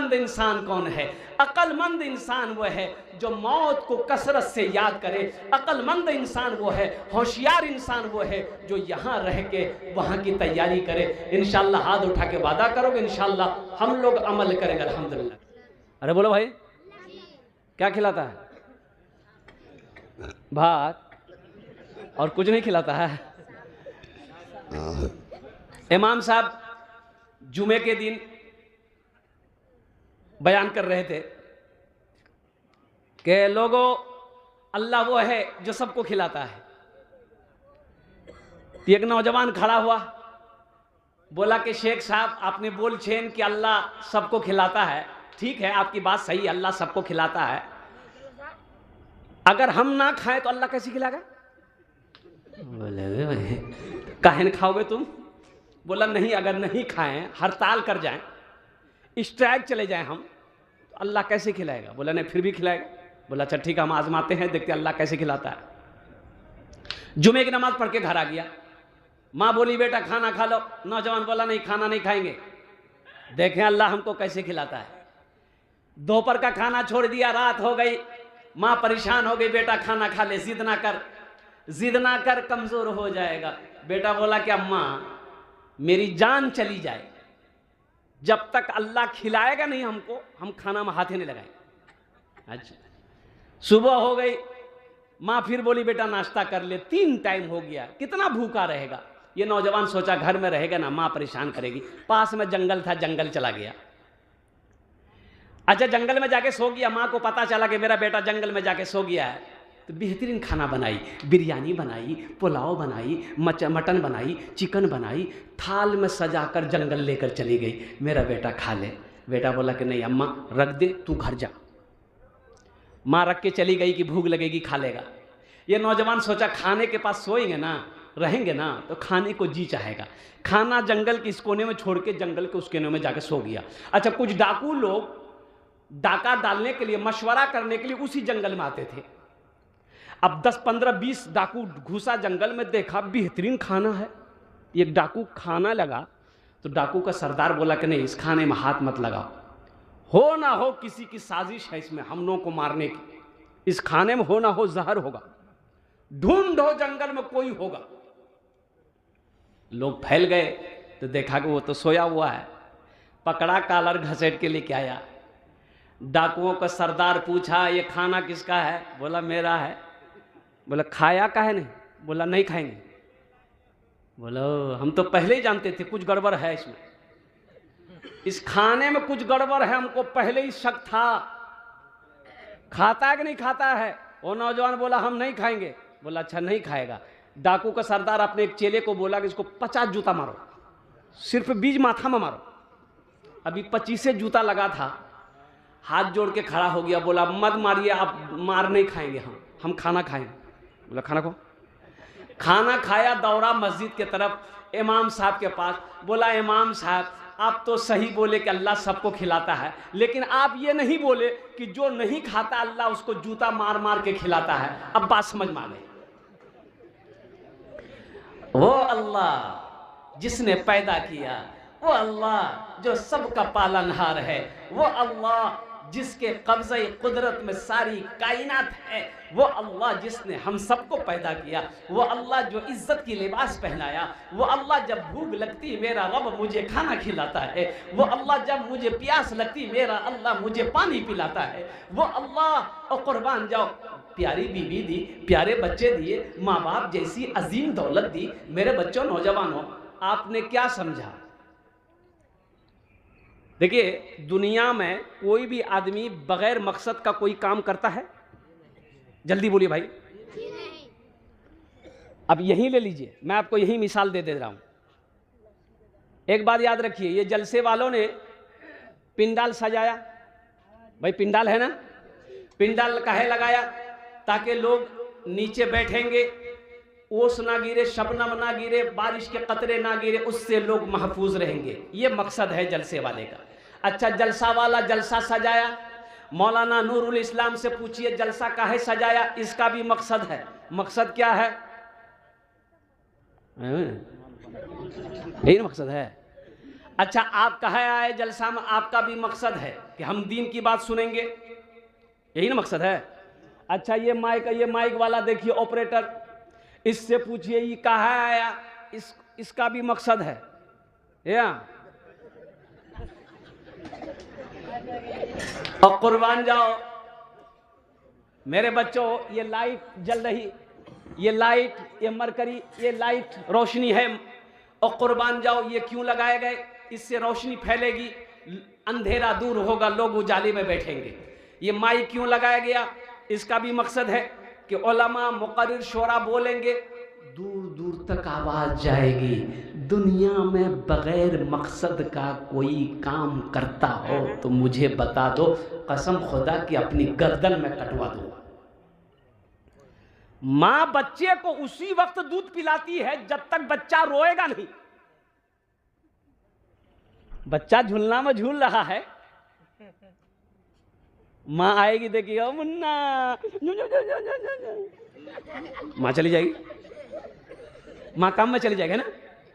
अक्लमंद इंसान कौन है? अक्लमंद इंसान वो है जो मौत को कसरत से याद करे। अक्लमंद इंसान वो है, होशियार इंसान वो है जो यहाँ रह के वहाँ की तैयारी करे। इंशाअल्लाह हाथ उठा के वादा करोगे, इंशाअल्लाह हम लोग अमल करेंगे अल्हम्दुलिल्लाह। अरे बोलो भाई, क्या खिलाता है? भात और कुछ नहीं खिलाता है। इमाम साहब जुमे के दिन बयान कर रहे थे कि लोगों, अल्लाह वो है जो सबको खिलाता है। एक नौजवान खड़ा हुआ, बोला कि शेख साहब आपने बोल छेन कि अल्लाह सबको खिलाता है। ठीक है, आपकी बात सही है, अल्लाह सबको खिलाता है। अगर हम ना खाएं तो अल्लाह कैसे खिलाएगा? बोले काहे न खाओगे तुम? बोला नहीं, अगर नहीं खाएं, हड़ताल कर जाएं, स्ट्राइक चले जाएं हम, तो अल्लाह कैसे खिलाएगा? बोला नहीं, फिर भी खिलाएगा। बोला अच्छा ठीक है, हम आजमाते हैं, देखते अल्लाह कैसे खिलाता है। जुमे की नमाज पढ़ के घर आ गया। माँ बोली बेटा खाना खा लो। नौजवान बोला नहीं, खाना नहीं खाएंगे, देखें अल्लाह हमको कैसे खिलाता है। दोपहर का खाना छोड़ दिया, रात हो गई, माँ परेशान हो गई, बेटा खाना खा ले, जिद ना कर, जिद ना कर, कमजोर हो जाएगा। बेटा बोला कि अम्मा मेरी जान चली जाए, जब तक अल्लाह खिलाएगा नहीं हमको, हम खाना में हाथ ही नहीं लगाएंगे। अच्छा, सुबह हो गई, माँ फिर बोली बेटा नाश्ता कर ले, 3 टाइम हो गया, कितना भूखा रहेगा। ये नौजवान सोचा घर में रहेगा ना, माँ परेशान करेगी। पास में जंगल था, जंगल चला गया। अच्छा, जंगल में जाके सो गया। माँ को पता चला कि मेरा बेटा जंगल में जाके सो गया है, तो बेहतरीन खाना बनाई, बिरयानी बनाई, पुलाव बनाई, मटन बनाई, चिकन बनाई, थाल में सजाकर जंगल लेकर चली गई, मेरा बेटा खा ले। बेटा बोला कि नहीं अम्मा रख दे, तू घर जा। माँ रख के चली गई कि भूख लगेगी, खा लेगा। ये नौजवान सोचा खाने के पास सोएंगे ना, रहेंगे ना, तो खाने को जी चाहेगा। खाना जंगल के इस कोने में छोड़ के जंगल के उस कोने में जाकर सो गया। अच्छा, कुछ डाकू लोग डाका डालने के लिए, मशवरा करने के लिए उसी जंगल में आते थे। अब 10, 15, 20 डाकू घुसा जंगल में, देखा बेहतरीन खाना है। एक डाकू खाना लगा तो डाकू का सरदार बोला कि नहीं, इस खाने में हाथ मत लगाओ, हो ना हो किसी की साजिश है इसमें हम लोगों को मारने की, इस खाने में हो ना हो जहर होगा, ढूंढो जंगल में कोई होगा। लोग फैल गए तो देखा कि वो तो सोया हुआ है। पकड़ा, कॉलर घसेट के लेके आया। डाकुओं का सरदार पूछा ये खाना किसका है? बोला मेरा है। बोला खाया काहे नहीं? बोला नहीं खाएंगे। बोलो हम तो पहले ही जानते थे कुछ गड़बड़ है इसमें, इस खाने में कुछ गड़बड़ है, हमको पहले ही शक था। खाता है कि नहीं खाता है? वो नौजवान बोला हम नहीं खाएंगे। बोला अच्छा नहीं खाएगा। डाकू का सरदार अपने एक चेले को बोला कि इसको 50 जूता मारो, सिर्फ 20 माथा में मारो। अभी 25 जूता लगा था, हाथ जोड़ के खड़ा हो गया, बोला मत मारिए, आप मार नहीं खाएंगे, हम खाना खाएंगे। बोला खाना खाओ। खाना खाया, दौड़ा मस्जिद के तरफ, इमाम साहब के पास। बोला इमाम साहब आप तो सही बोले कि अल्लाह सबको खिलाता है, लेकिन आप ये नहीं बोले कि जो नहीं खाता अल्लाह उसको जूता मार मार के खिलाता है। अब बात समझ में आ गई। वो अल्लाह जिसने पैदा किया, वो अल्लाह जो सबका पालनहार है, वो अल्लाह जिसके कब्ज़े कुदरत में सारी कायनात है, वो अल्लाह जिसने हम सबको पैदा किया, वो अल्लाह जो इज्जत की लिबास पहनाया, वो अल्लाह जब भूख लगती मेरा रब मुझे खाना खिलाता है, वो अल्लाह जब मुझे प्यास लगती मेरा अल्लाह मुझे पानी पिलाता है, वो अल्लाह। और कुर्बान जाओ, प्यारी बीवी दी, प्यारे बच्चे दिए, माँ बाप जैसी अजीम दौलत दी। मेरे बच्चों नौजवानों, आपने क्या समझा? देखिए दुनिया में कोई भी आदमी बगैर मकसद का कोई काम करता है? जल्दी बोलिए भाई। अब यही ले लीजिए, मैं आपको यही मिसाल दे रहा हूं। एक बात याद रखिए, ये जलसे वालों ने पिंडाल सजाया, भाई पिंडाल है ना, पिंडाल काहे लगाया? ताकि लोग नीचे बैठेंगे, ओस ना गिरे, शबनम ना गिरे, बारिश के कतरे ना गिरे, उससे लोग महफूज रहेंगे। ये मकसद है जलसे वाले का। अच्छा, जलसा वाला जलसा सजाया, मौलाना नूरुल इस्लाम से पूछिए जलसा काहे सजाया? इसका भी मकसद है। मकसद क्या है? यही मकसद है। अच्छा, आप कहाँ आए जलसा में? आपका भी मकसद है कि हम दीन की बात सुनेंगे, यही ना मकसद है? अच्छा, ये माइक वाला देखिए ऑपरेटर, इससे पूछिए ये कहाँ आया, इसका भी मकसद है या? और कुर्बान जाओ मेरे बच्चों, ये लाइट जल रही, ये लाइट, ये मरकरी, ये लाइट रोशनी है, और कुर्बान जाओ ये क्यों लगाए गए? इससे रोशनी फैलेगी, अंधेरा दूर होगा, लोग उजाले में बैठेंगे। ये माइक क्यों लगाया गया? इसका भी मकसद है कि उलमा मुकर्रिर शोरा बोलेंगे, दूर दूर तक आवाज जाएगी। दुनिया में बगैर मकसद का कोई काम करता हो तो मुझे बता दो, कसम खुदा की अपनी गर्दन में कटवा दो। मां बच्चे को उसी वक्त दूध पिलाती है जब तक बच्चा रोएगा नहीं। बच्चा झूलना में झूल रहा है, मां आएगी, देखिए मुन्ना, मां चली जाएगी, मां काम में चली जाएगी ना,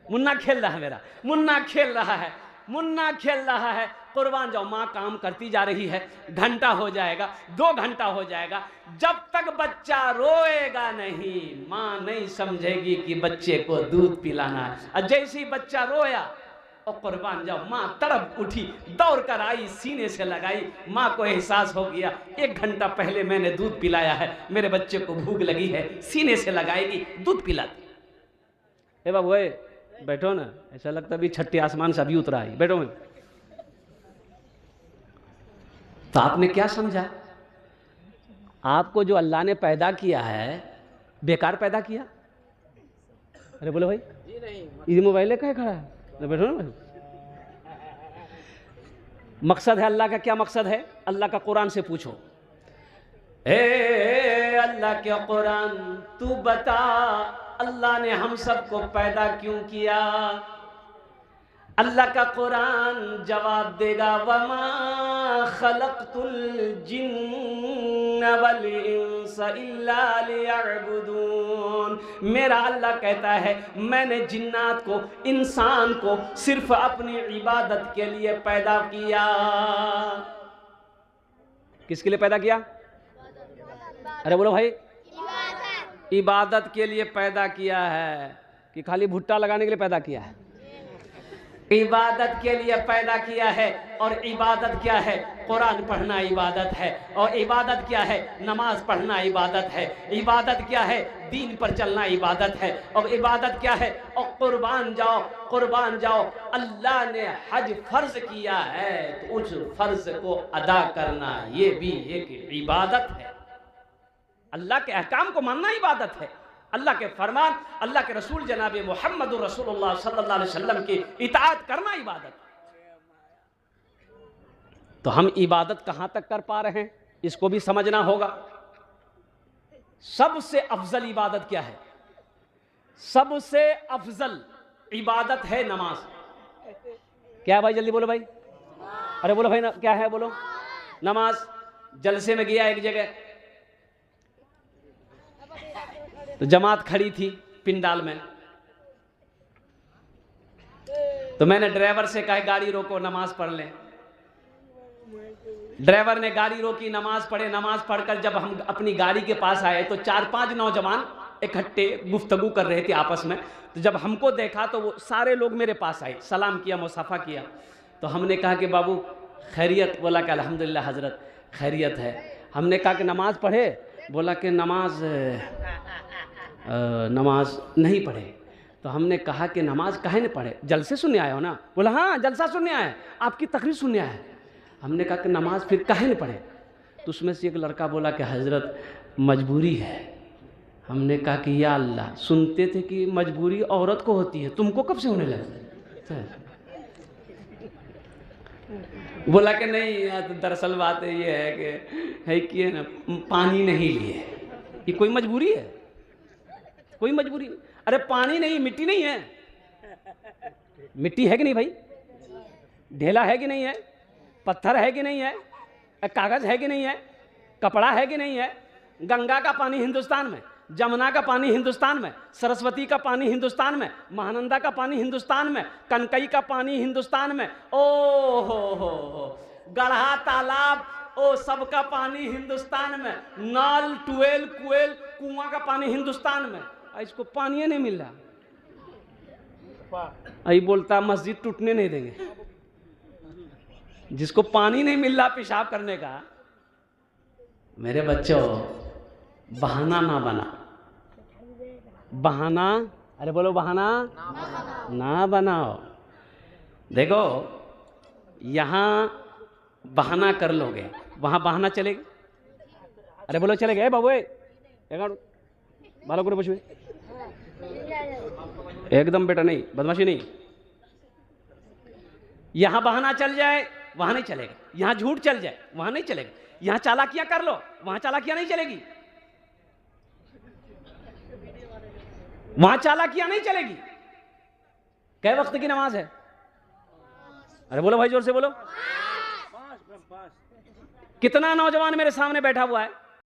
मुन्ना खेल रहा है मेरा, मुन्ना खेल रहा है, मुन्ना खेल रहा है, कुर्बान जाओ मां काम करती जा रही है। घंटा हो जाएगा, 2 घंटा हो जाएगा, जब तक बच्चा रोएगा नहीं मां नहीं समझेगी कि बच्चे को दूध पिलाना है। और जैसे ही बच्चा रोया और कुर्बान जाओ मां तड़प उठी, दौड़ कर आई, सीने से लगाई, मां को एहसास हो गया 1 घंटा पहले मैंने दूध पिलाया है, मेरे बच्चे को भूख लगी है, सीने से लगाएगी, दूध पिलाती। ए बाबू बैठो ना, ऐसा लगता भी छठे आसमान से अभी उतरा है, बैठो में। तो आपने क्या समझा? आपको जो अल्लाह ने पैदा किया है बेकार पैदा किया? अरे बोलो भाई, ये मोबाइल कहाँ खड़ा है? बैठो ना। मकसद है अल्लाह का, क्या मकसद है? अल्लाह का कुरान से पूछो, अल्लाह के कुरान तू बता, अल्लाह ने हम सबको पैदा क्यों किया? अल्लाह का कुरान जवाब देगा, वमा खलक़तुल जिन्न वल इंसा इल्ला लियअबुदून। मेरा अल्लाह कहता है मैंने जिन्नात को, इंसान को सिर्फ अपनी इबादत के लिए पैदा किया। किसके लिए पैदा किया? अरे बोलो भाई, इबादत के लिए पैदा किया है कि खाली भुट्टा लगाने के लिए पैदा किया है? इबादत के लिए पैदा किया है। और इबादत क्या है? कुरान पढ़ना इबादत है। और इबादत क्या है? नमाज पढ़ना इबादत है। इबादत क्या है? दीन पर चलना इबादत है। और इबादत क्या है? और कुर्बान जाओ, कुर्बान जाओ। अल्लाह ने हज फर्ज किया है तो उस फर्ज को अदा करना ये भी एक इबादत है। अल्लाह के अहकाम को मानना इबादत है। अल्लाह के फरमान, अल्लाह के रसूल जनाब मोहम्मद रसूलुल्लाह सल्लल्लाहु अलैहि वसल्लम की इताअत करना इबादत। तो हम इबादत कहां तक कर पा रहे हैं इसको भी समझना होगा। सबसे अफजल इबादत क्या है? सबसे अफजल इबादत है नमाज। क्या है भाई? जल्दी बोलो भाई। अरे बोलो भाई ना, क्या है? बोलो। नमाज। जलसे में गया एक जगह तो जमात खड़ी थी पिंडाल में, तो मैंने ड्राइवर से कहा गाड़ी रोको, नमाज पढ़ लें। ड्राइवर ने गाड़ी रोकी, नमाज पढ़े। नमाज पढ़कर जब हम अपनी गाड़ी के पास आए तो 4-5 नौजवान इकट्ठे गुफ्तगू कर रहे थे आपस में। तो जब हमको देखा तो वो सारे लोग मेरे पास आए, सलाम किया, मुसाफा किया। तो हमने कहा कि बाबू खैरियत? बोला कि अल्हम्दुलिल्लाह हजरत खैरियत है। हमने कहा कि नमाज पढ़े? बोला कि नमाज नहीं पढ़े। तो हमने कहा कि नमाज काहे नहीं पढ़े? जलसे सुनने आए हो ना? बोला हाँ जलसा सुनने आए, आपकी तकरीर सुनने आए। हमने कहा कि नमाज फिर काहे नहीं पढ़े? तो उसमें से एक लड़का बोला कि हजरत मजबूरी है। हमने कहा कि या अल्लाह, सुनते थे कि मजबूरी औरत को होती है, तुमको कब से होने लगा? बोला कि नहीं, तो दरअसल बात ये है कि ना पानी नहीं लिए। ये कोई मजबूरी है? कोई मजबूरी नहीं। अरे पानी नहीं, मिट्टी नहीं है। मिट्टी है कि नहीं भाई? ढेला है कि नहीं है? पत्थर है कि नहीं है? कागज है कि नहीं है? कपड़ा है कि नहीं है? गंगा का पानी हिंदुस्तान में, जमुना का पानी हिंदुस्तान में, सरस्वती का पानी हिंदुस्तान में, महानंदा का पानी हिंदुस्तान में, कनकई का पानी हिंदुस्तान में, ओ हो, गढ़ा तालाब, ओ सबका पानी हिंदुस्तान में, नाल टुएल कुएल कुआं का पानी हिंदुस्तान में। इसको पानी नहीं मिल रहा, आई बोलता मस्जिद टूटने नहीं देंगे। जिसको पानी नहीं मिल रहा पेशाब करने का, मेरे बच्चों बहाना ना बना, बहाना, अरे बोलो बहाना ना बनाओ। देखो यहां बहाना कर लोगे, वहां बहाना चलेगा। अरे बोलो चलेगा बाबू, बालों को बचवे एकदम बेटा, नहीं बदमाशी नहीं। यहां बहाना चल जाए वहां नहीं चलेगा, यहां झूठ चल जाए वहां नहीं चलेगा, यहां चालाकियां कर लो वहां चालाकियां नहीं चलेगी, वहां चालाकियां नहीं चलेगी। कै वक्त की नमाज है? अरे बोलो भाई जोर से बोलो। कितना नौजवान मेरे सामने बैठा हुआ है,